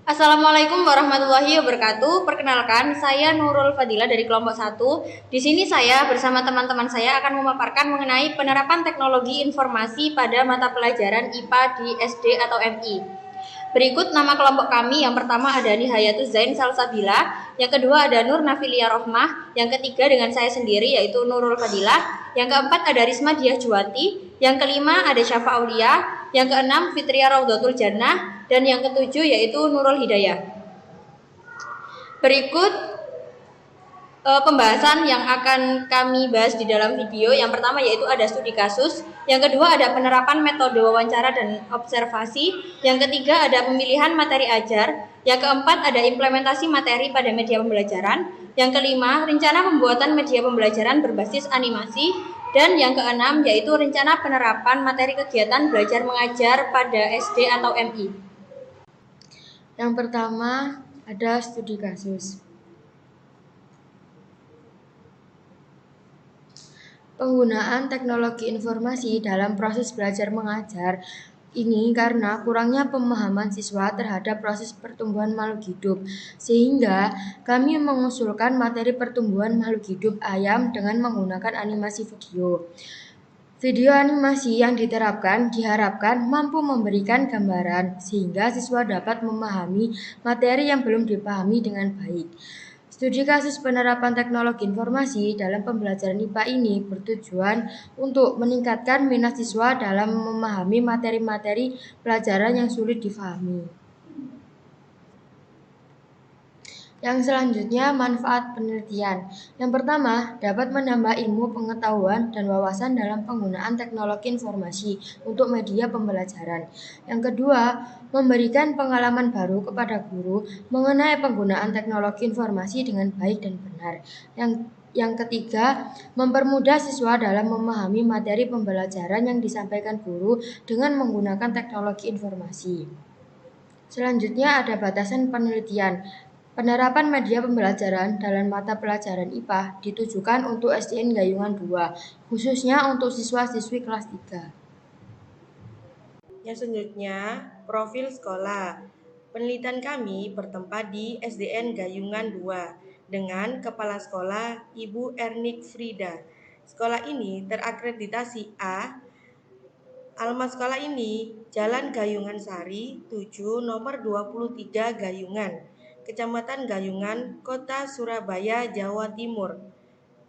Assalamualaikum warahmatullahi wabarakatuh. Perkenalkan, saya Nurul Fadila dari kelompok 1. Di sini saya bersama teman-teman saya akan memaparkan mengenai penerapan teknologi informasi pada mata pelajaran IPA di SD atau MI. Berikut nama kelompok kami. Yang pertama ada Nihayatus Zain Salsabila, yang kedua ada Nur Nafilia Rohmah, yang ketiga dengan saya sendiri yaitu Nurul Fadila, yang keempat ada Risma Diah Juwati, yang kelima ada Syafa Aulia, yang keenam Fitria Raudhatul Jannah, dan yang ketujuh yaitu Nurul Hidayah. Berikut pembahasan yang akan kami bahas di dalam video. Yang pertama yaitu ada studi kasus, yang kedua ada penerapan metode wawancara dan observasi, yang ketiga ada pemilihan materi ajar, yang keempat ada implementasi materi pada media pembelajaran, yang kelima rencana pembuatan media pembelajaran berbasis animasi, dan yang keenam yaitu rencana penerapan materi kegiatan belajar mengajar pada SD atau MI. Yang pertama ada studi kasus. Penggunaan teknologi informasi dalam proses belajar mengajar ini karena kurangnya pemahaman siswa terhadap proses pertumbuhan makhluk hidup, sehingga kami mengusulkan materi pertumbuhan makhluk hidup ayam dengan menggunakan animasi video. Video animasi yang diterapkan diharapkan mampu memberikan gambaran sehingga siswa dapat memahami materi yang belum dipahami dengan baik. Studi kasus penerapan teknologi informasi dalam pembelajaran IPA ini bertujuan untuk meningkatkan minat siswa dalam memahami materi-materi pelajaran yang sulit difahami. Yang selanjutnya, manfaat penelitian. Yang pertama, dapat menambah ilmu, pengetahuan, dan wawasan dalam penggunaan teknologi informasi untuk media pembelajaran. Yang kedua, memberikan pengalaman baru kepada guru mengenai penggunaan teknologi informasi dengan baik dan benar. Yang ketiga, mempermudah siswa dalam memahami materi pembelajaran yang disampaikan guru dengan menggunakan teknologi informasi. Selanjutnya ada batasan penelitian. Penerapan media pembelajaran dalam mata pelajaran IPA ditujukan untuk SDN Gayungan 2, khususnya untuk siswa-siswi kelas 3. Yang selanjutnya, profil sekolah. Penelitian kami bertempat di SDN Gayungan 2 dengan Kepala Sekolah Ibu Ernik Frida. Sekolah ini terakreditasi A. Alamat sekolah ini Jalan Gayungan Sari 7 nomor 23 Gayungan, Kecamatan Gayungan, Kota Surabaya, Jawa Timur.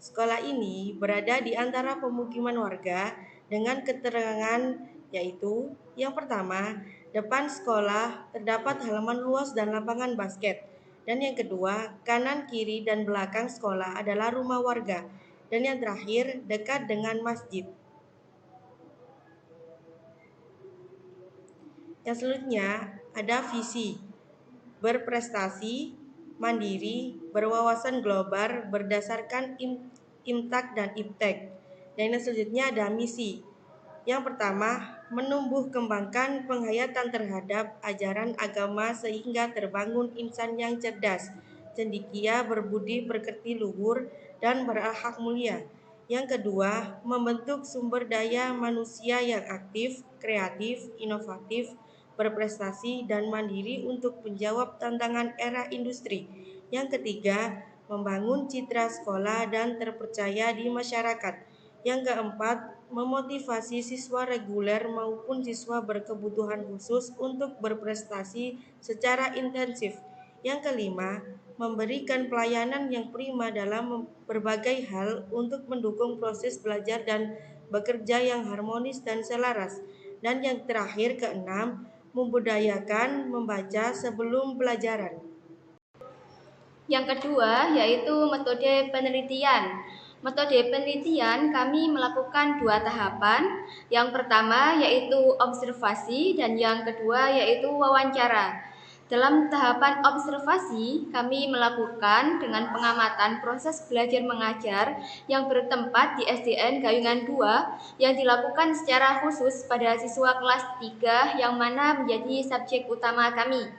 Sekolah ini berada di antara pemukiman warga dengan keterangan yaitu yang pertama, depan sekolah terdapat halaman luas dan lapangan basket. Dan yang kedua, kanan, kiri, dan belakang sekolah adalah rumah warga. Dan yang terakhir, dekat dengan masjid. Yang selanjutnya ada visi, berprestasi, mandiri, berwawasan global berdasarkan IMTAK dan IPTEK. Dan yang selanjutnya ada misi. Yang pertama, menumbuh kembangkan penghayatan terhadap ajaran agama sehingga terbangun insan yang cerdas, cendekia, berbudi, pekerti luhur, dan berakhlak mulia. Yang kedua, membentuk sumber daya manusia yang aktif, kreatif, inovatif, berprestasi, dan mandiri untuk menjawab tantangan era industri. Yang ketiga, membangun citra sekolah dan terpercaya di masyarakat. Yang keempat, memotivasi siswa reguler maupun siswa berkebutuhan khusus untuk berprestasi secara intensif. Yang kelima, memberikan pelayanan yang prima dalam berbagai hal untuk mendukung proses belajar dan bekerja yang harmonis dan selaras. Dan yang terakhir, keenam, membudayakan membaca sebelum pelajaran. Yang kedua yaitu metode penelitian. Metode penelitian kami melakukan 2 tahapan. Yang pertama yaitu observasi dan yang kedua yaitu wawancara. Dalam tahapan observasi, kami melakukan dengan pengamatan proses belajar mengajar yang bertempat di SDN Gayungan 2 yang dilakukan secara khusus pada siswa kelas 3 yang mana menjadi subjek utama kami.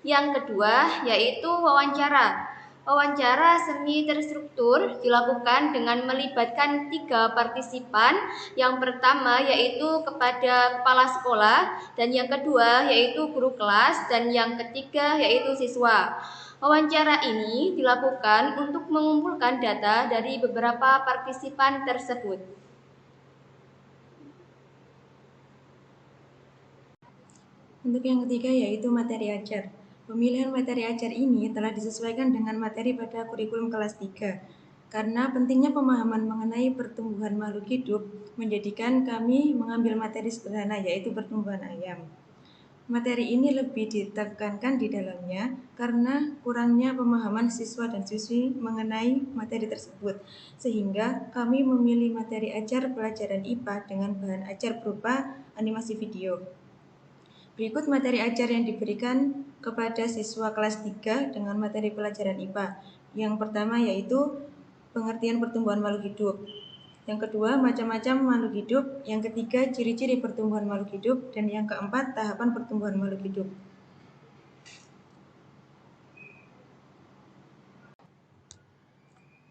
Yang kedua yaitu wawancara. Wawancara semi terstruktur dilakukan dengan melibatkan 3 partisipan. Yang pertama yaitu kepada kepala sekolah, dan yang kedua yaitu guru kelas, dan yang ketiga yaitu siswa. Wawancara ini dilakukan untuk mengumpulkan data dari beberapa partisipan tersebut. Untuk yang ketiga yaitu materi ajar. Pemilihan materi ajar ini telah disesuaikan dengan materi pada kurikulum kelas 3. Karena pentingnya pemahaman mengenai pertumbuhan makhluk hidup, menjadikan kami mengambil materi sederhana yaitu pertumbuhan ayam. Materi ini lebih ditekankan di dalamnya karena kurangnya pemahaman siswa dan siswi mengenai materi tersebut, sehingga kami memilih materi ajar pelajaran IPA dengan bahan ajar berupa animasi video. Berikut materi ajar yang diberikan kepada siswa kelas 3 dengan materi pelajaran IPA. Yang pertama yaitu pengertian pertumbuhan makhluk hidup. Yang kedua, macam-macam makhluk hidup. Yang ketiga, ciri-ciri pertumbuhan makhluk hidup. Dan yang keempat, tahapan pertumbuhan makhluk hidup.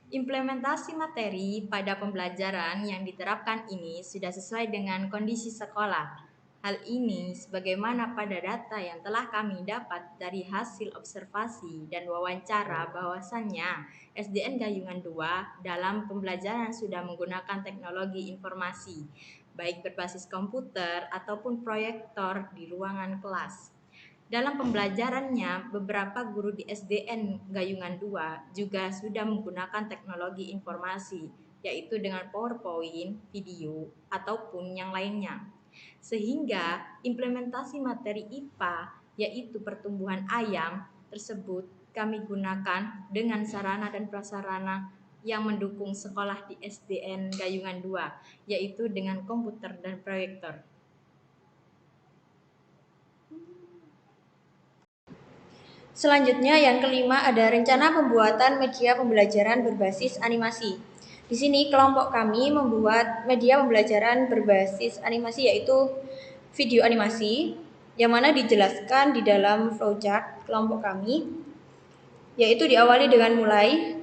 Implementasi materi pada pembelajaran yang diterapkan ini sudah sesuai dengan kondisi sekolah. Hal ini sebagaimana pada data yang telah kami dapat dari hasil observasi dan wawancara bahwasannya SDN Gayungan 2 dalam pembelajaran sudah menggunakan teknologi informasi, baik berbasis komputer ataupun proyektor di ruangan kelas. Dalam pembelajarannya, beberapa guru di SDN Gayungan 2 juga sudah menggunakan teknologi informasi, yaitu dengan PowerPoint, video, ataupun yang lainnya. Sehingga implementasi materi IPA, yaitu pertumbuhan ayam, tersebut kami gunakan dengan sarana dan prasarana yang mendukung sekolah di SDN Gayungan 2, yaitu dengan komputer dan proyektor. Selanjutnya yang kelima ada rencana pembuatan media pembelajaran berbasis animasi. Di sini kelompok kami membuat media pembelajaran berbasis animasi yaitu video animasi yang mana dijelaskan di dalam flowchart kelompok kami, yaitu diawali dengan mulai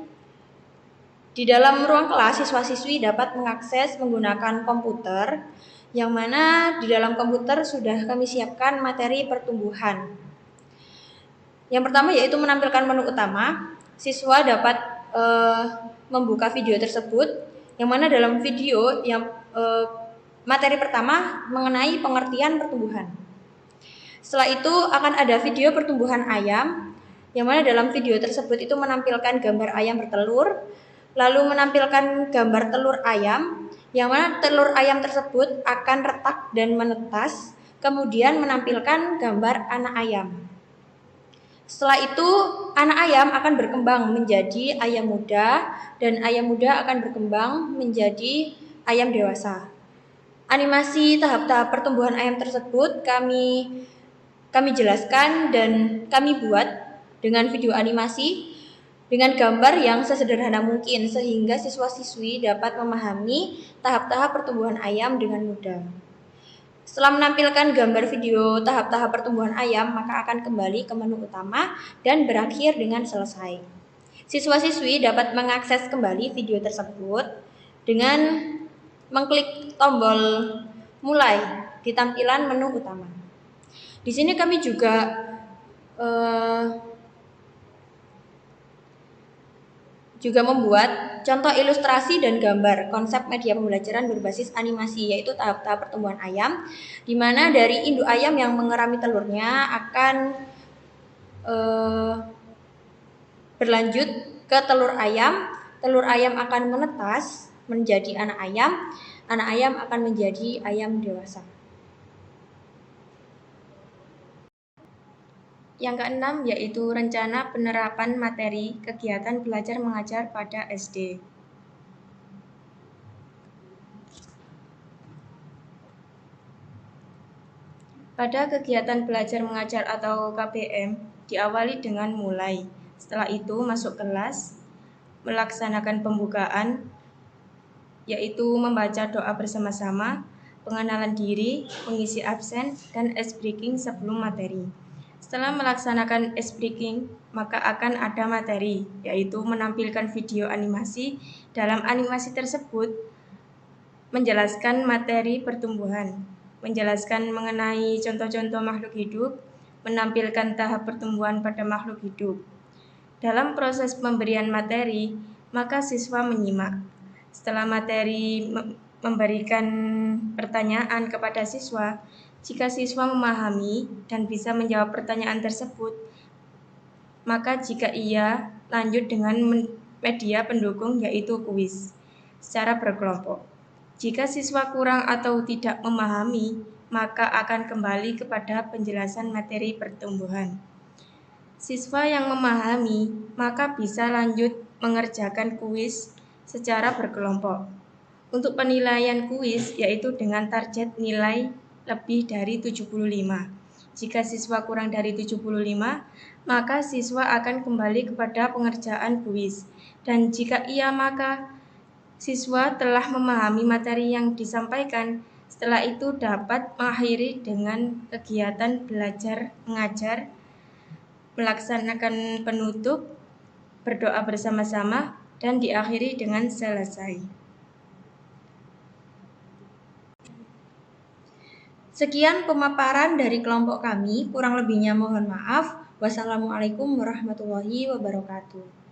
di dalam ruang kelas siswa-siswi dapat mengakses menggunakan komputer yang mana di dalam komputer sudah kami siapkan materi pertumbuhan. Yang pertama yaitu menampilkan menu utama. Siswa dapat membuka video tersebut, yang mana dalam video yang materi pertama mengenai pengertian pertumbuhan. Setelah itu akan ada video pertumbuhan ayam, yang mana dalam video tersebut itu menampilkan gambar ayam bertelur, lalu menampilkan gambar telur ayam, yang mana telur ayam tersebut akan retak dan menetas, kemudian menampilkan gambar anak ayam. Setelah itu anak ayam akan berkembang menjadi ayam muda, dan ayam muda akan berkembang menjadi ayam dewasa. Animasi tahap-tahap pertumbuhan ayam tersebut kami jelaskan dan kami buat dengan video animasi dengan gambar yang sesederhana mungkin sehingga siswa-siswi dapat memahami tahap-tahap pertumbuhan ayam dengan mudah. Setelah menampilkan gambar video tahap-tahap pertumbuhan ayam, maka akan kembali ke menu utama dan berakhir dengan selesai. Siswa-siswi dapat mengakses kembali video tersebut dengan mengklik tombol mulai di tampilan menu utama. Di sini kami juga membuat contoh ilustrasi dan gambar konsep media pembelajaran berbasis animasi, yaitu tahap-tahap pertumbuhan ayam, di mana dari induk ayam yang mengerami telurnya akan berlanjut ke telur ayam akan menetas menjadi anak ayam akan menjadi ayam dewasa. Yang keenam yaitu rencana penerapan materi kegiatan belajar mengajar pada SD. Pada kegiatan belajar mengajar atau KBM diawali dengan mulai. Setelah itu masuk kelas, melaksanakan pembukaan, yaitu membaca doa bersama-sama, pengenalan diri, mengisi absen, dan ice breaking sebelum materi. Setelah melaksanakan ice breaking, maka akan ada materi, yaitu menampilkan video animasi. Dalam animasi tersebut, menjelaskan materi pertumbuhan, menjelaskan mengenai contoh-contoh makhluk hidup, menampilkan tahap pertumbuhan pada makhluk hidup. Dalam proses pemberian materi, maka siswa menyimak. Setelah materi memberikan pertanyaan kepada siswa, jika siswa memahami dan bisa menjawab pertanyaan tersebut, maka jika ia lanjut dengan media pendukung yaitu kuis secara berkelompok. Jika siswa kurang atau tidak memahami, maka akan kembali kepada penjelasan materi pertumbuhan. Siswa yang memahami, maka bisa lanjut mengerjakan kuis secara berkelompok. Untuk penilaian kuis yaitu dengan target nilai lebih dari 75. Jika siswa kurang dari 75, maka siswa akan kembali kepada pengerjaan kuis. Dan jika iya, maka siswa telah memahami materi yang disampaikan. Setelah itu dapat mengakhiri dengan kegiatan belajar mengajar, melaksanakan penutup, berdoa bersama-sama, dan diakhiri dengan selesai. Sekian pemaparan dari kelompok kami, kurang lebihnya mohon maaf. Wassalamualaikum warahmatullahi wabarakatuh.